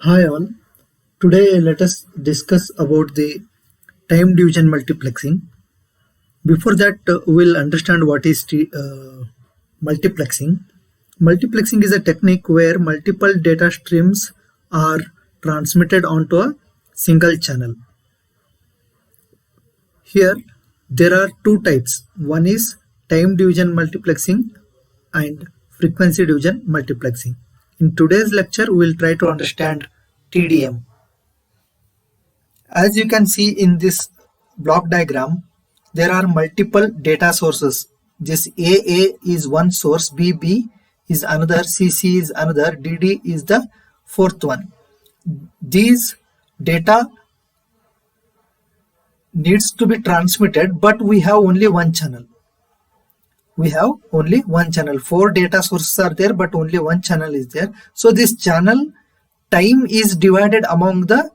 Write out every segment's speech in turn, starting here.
Hi all. Today let us discuss about the time division multiplexing. Before that, we'll understand what is multiplexing. Multiplexing is a technique where multiple data streams are transmitted onto a single channel. Here, there are two types. One is time division multiplexing and frequency division multiplexing. In today's lecture, we'll try to understand TDM. As you can see in this block diagram, there are multiple data sources. This AA is one source, BB is another, CC is another, DD is the fourth one. These data needs to be transmitted, but we have only one channel. We have only one channel. Four data sources are there, but only one channel is there. So this channel time is divided among the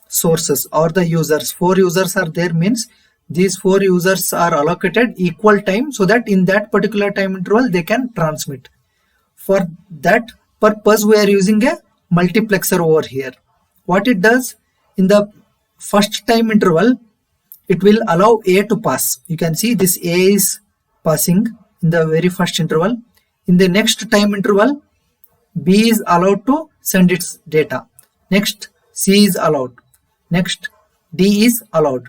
sources or the users. Four users are there means these four users are allocated equal time so that in that particular time interval they can transmit. For that purpose we are using a multiplexer over here. What it does, in the first time interval it will allow A to pass. You can see this A is passing in the very first interval. In the next time interval B is allowed to send its data. Next C is allowed. Next D is allowed.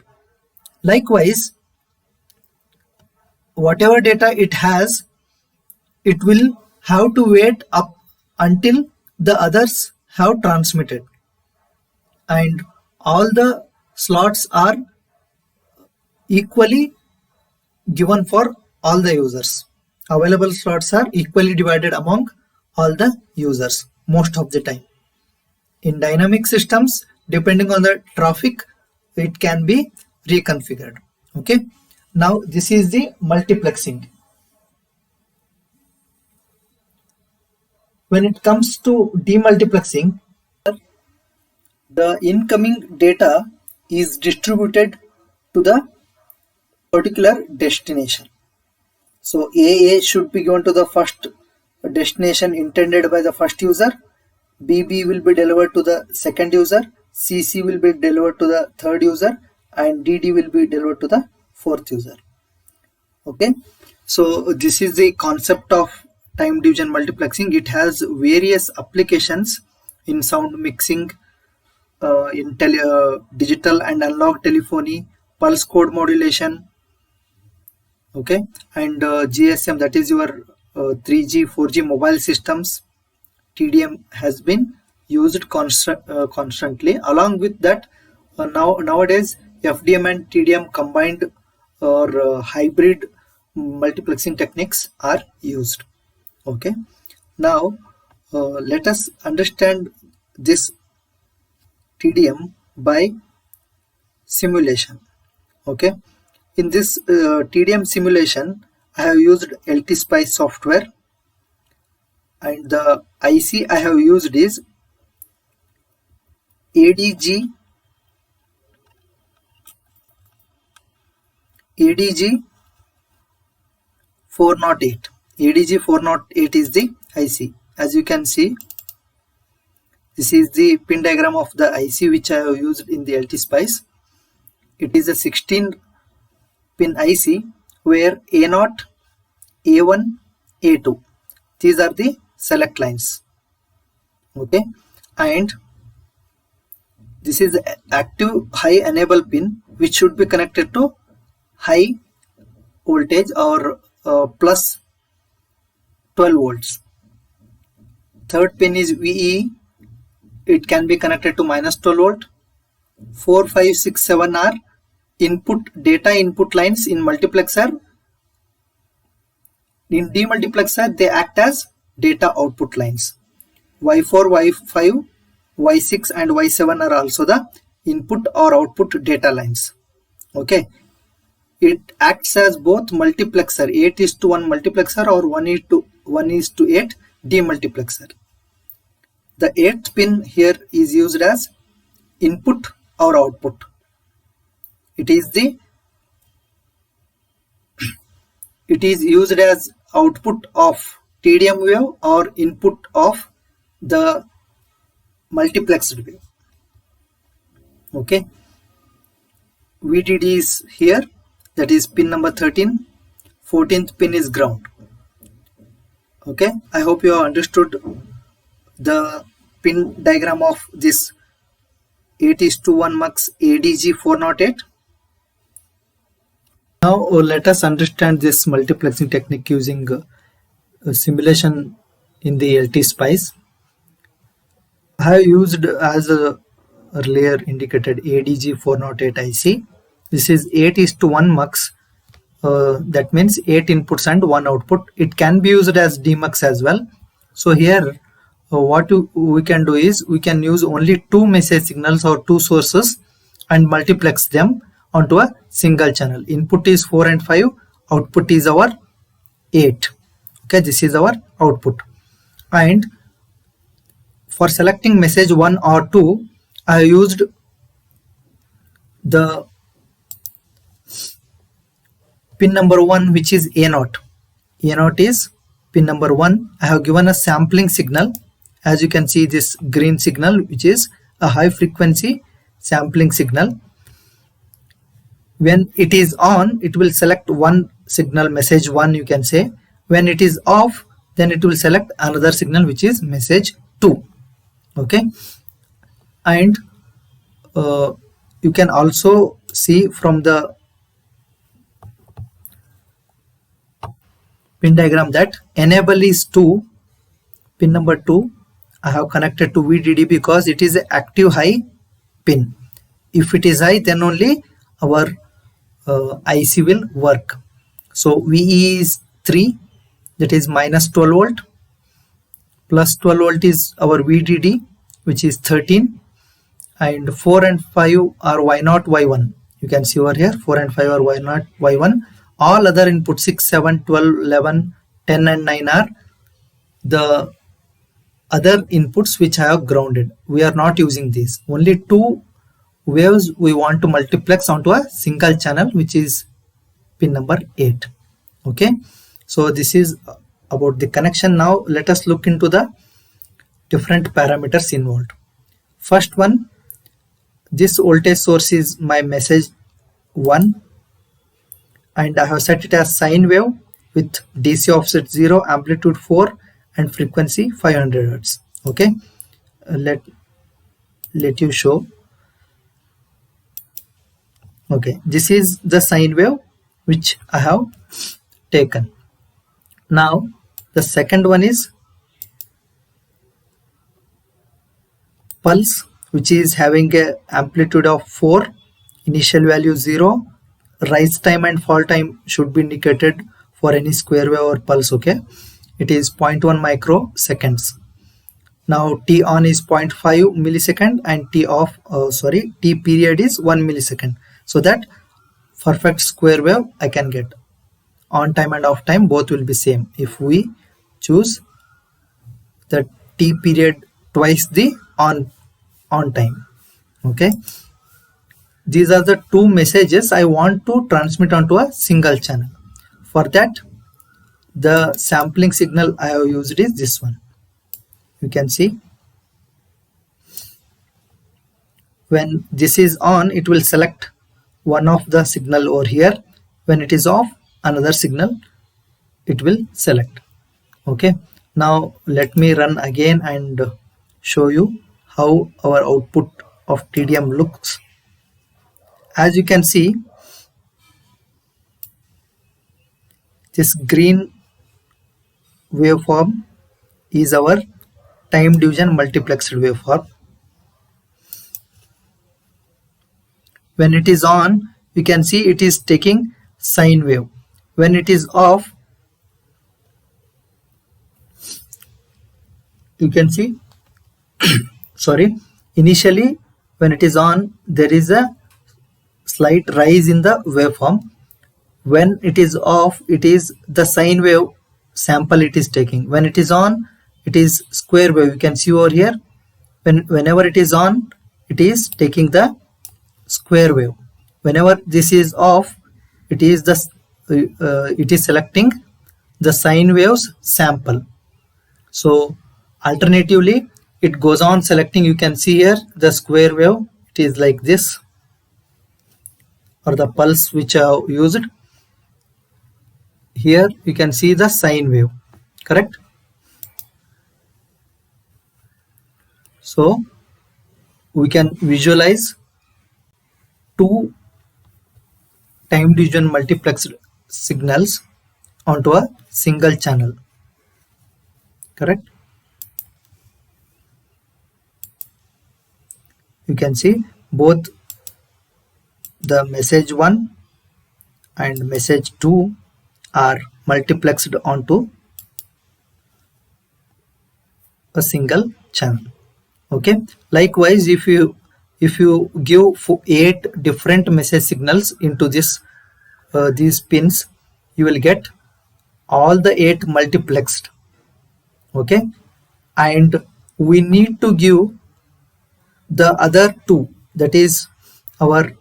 Likewise, whatever data it has, it will have to wait up until the others have transmitted, and all the slots are equally given for all the users. Available slots are equally divided among all the users most of the time. In dynamic systems, depending on the traffic, it can be reconfigured. Okay, now this is the multiplexing. When it comes to demultiplexing, the incoming data is distributed to the particular destination. So AA should be given to the first destination intended by the first user, BB will be delivered to the second user, CC will be delivered to the third user, and DD will be delivered to the fourth user. Okay, so this is the concept of time division multiplexing. It has various applications in sound mixing, in digital and analog telephony, pulse code modulation, okay, and GSM, that is your 3G 4G mobile systems. TDM has been used constantly. Along with that, nowadays FDM and TDM combined or hybrid multiplexing techniques are used. Okay, now let us understand this TDM by simulation. Okay, in this TDM simulation I have used LTSpice software, and the IC I have used is ADG 408. ADG 408 is the IC. As you can see, this is the pin diagram of the IC which I have used in the LTSpice. It is a 16 pin IC where A0, A1, A2, these are the select lines. Okay, and this is active high enable pin which should be connected to high voltage or plus 12 volts. Third pin is VE, it can be connected to minus 12 volt. 4, 5, 6, 7 are data input lines in multiplexer. In demultiplexer they act as data output lines. Y4, Y5, Y6 and Y7 are also the input or output data lines. Okay, it acts as both multiplexer, 8:1 multiplexer or 1:8 demultiplexer. The 8th pin here is used as input or output. It is used as output of TDM wave or input of the multiplexed wave. Okay, VDD is here, that is pin number 13. 14th pin is ground. Okay, I hope you have understood the pin diagram of this 8:1 mux ADG 408. Now let us understand this multiplexing technique using simulation in the LT Spice. I have used, as earlier indicated, ADG 408 IC. This is 8:1 mux. That means 8 inputs and 1 output. It can be used as DMux as well. So here what we can do is we can use only 2 message signals or 2 sources and multiplex them onto a single channel. Input is 4 and 5, output is our 8. Okay, this is our output. And for selecting message 1 or 2, I used the pin number 1, which is A0. A0 is pin number 1. I have given a sampling signal. As you can see, this green signal, which is a high frequency sampling signal. When it is on, it will select one signal, message 1, you can say. When it is off, then it will select another signal, which is message 2. Okay, and you can also see from the pin diagram that enable is 2, pin number 2. I have connected to VDD because it is an active high pin. If it is high, then only our IC will work. So VE is 3, that is minus 12 volt, plus 12 volt is our VDD, which is 13, and 4 and 5 are Y0, Y1. You can see over here 4 and 5 are Y0, Y1. All other inputs 6, 7, 12, 11, 10 and 9 are the other inputs which I have grounded. We are not using these. Only 2 waves we want to multiplex onto a single channel, which is pin number 8. Okay, so this is about the connection. Now let us look into the different parameters involved. First one, this voltage source is my message 1, and I have set it as sine wave with DC offset 0, amplitude 4 and frequency 500 Hz. Okay, let you show. Okay, this is the sine wave which I have taken. Now the second one is pulse, which is having a amplitude of 4, initial value 0, rise time and fall time should be indicated for any square wave or pulse. Okay, it is 0.1 microseconds. Now T on is 0.5 millisecond and T off, T period is 1 millisecond. So that perfect square wave I can get. On time and off time both will be same if we choose the T period twice the on time. Okay, these are the 2 messages I want to transmit onto a single channel. For that, the sampling signal I have used is this one. You can see when this is on, it will select one of the signal over here. When it is off, another signal it will select. Okay, now let me run again and show you how our output of TDM looks. As you can see, this green waveform is our time division multiplexed waveform. When it is on, you can see it is taking sine wave. When it is off, you can see initially when it is on, there is a slight rise in the waveform. When it is off, it is the sine wave sample it is taking. When it is on, it is square wave. You can see over here, whenever it is on, it is taking the square wave. Whenever this is off, it is selecting the sine waves sample. So alternatively, it goes on selecting. You can see here the square wave, it is like this, or the pulse which I have used. Here you can see the sine wave, correct? So we can visualize two time division multiplexed signals onto a single channel, correct? You can see both the message 1 and message 2 are multiplexed onto a single channel. Okay, likewise, if you give 8 different message signals into this these pins, you will get all the 8 multiplexed. Okay, and we need to give the other 2, that is our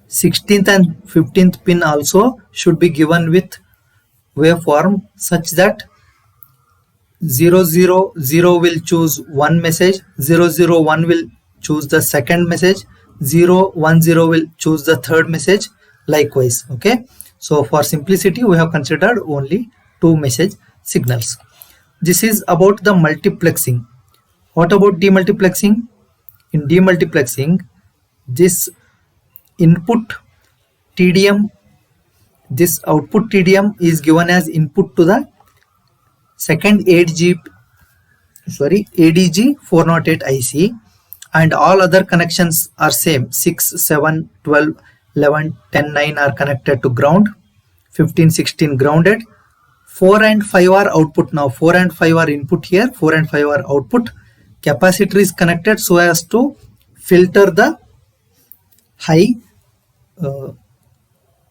16th and 15th pin also should be given with waveform such that 000 will choose one message, 001 will choose the second message, 010 will choose the third message, likewise. Okay, so for simplicity we have considered only 2 message signals. This is about the multiplexing. What about demultiplexing? In demultiplexing, this input TDM, this output TDM is given as input to the second ADG 408 IC, and all other connections are same. 6, 7, 12, 11, 10, 9 are connected to ground, 15, 16 grounded, 4 and 5 are output. Now 4 and 5 are input here, 4 and 5 are output. Capacitor is connected so as to filter the high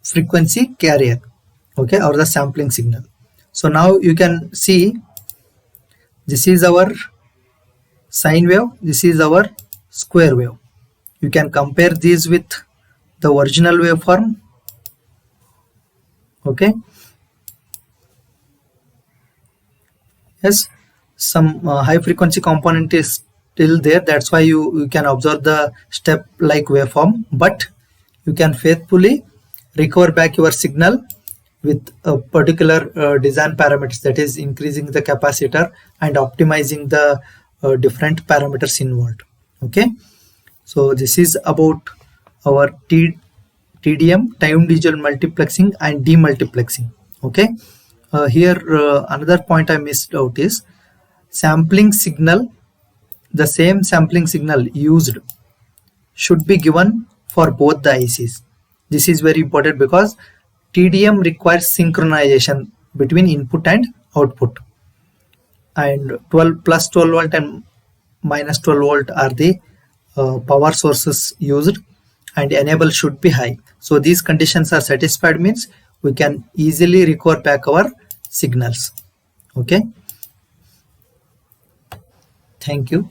frequency carrier, okay, or the sampling signal. So now you can see this is our sine wave, this is our square wave. You can compare these with the original waveform. Okay, yes, some high frequency component is still there, that's why you can observe the step like waveform, but you can faithfully recover back your signal with a particular design parameters, that is increasing the capacitor and optimizing the different parameters involved. Okay, so this is about our TDM, time digital multiplexing and demultiplexing. Okay, here another point I missed out is sampling signal. The same sampling signal used should be given for both the ICs. This is very important because TDM requires synchronization between input and output, and 12 plus 12 volt and minus 12 volt are the power sources used, and enable should be high. So these conditions are satisfied means we can easily recover back our signals. Okay, thank you.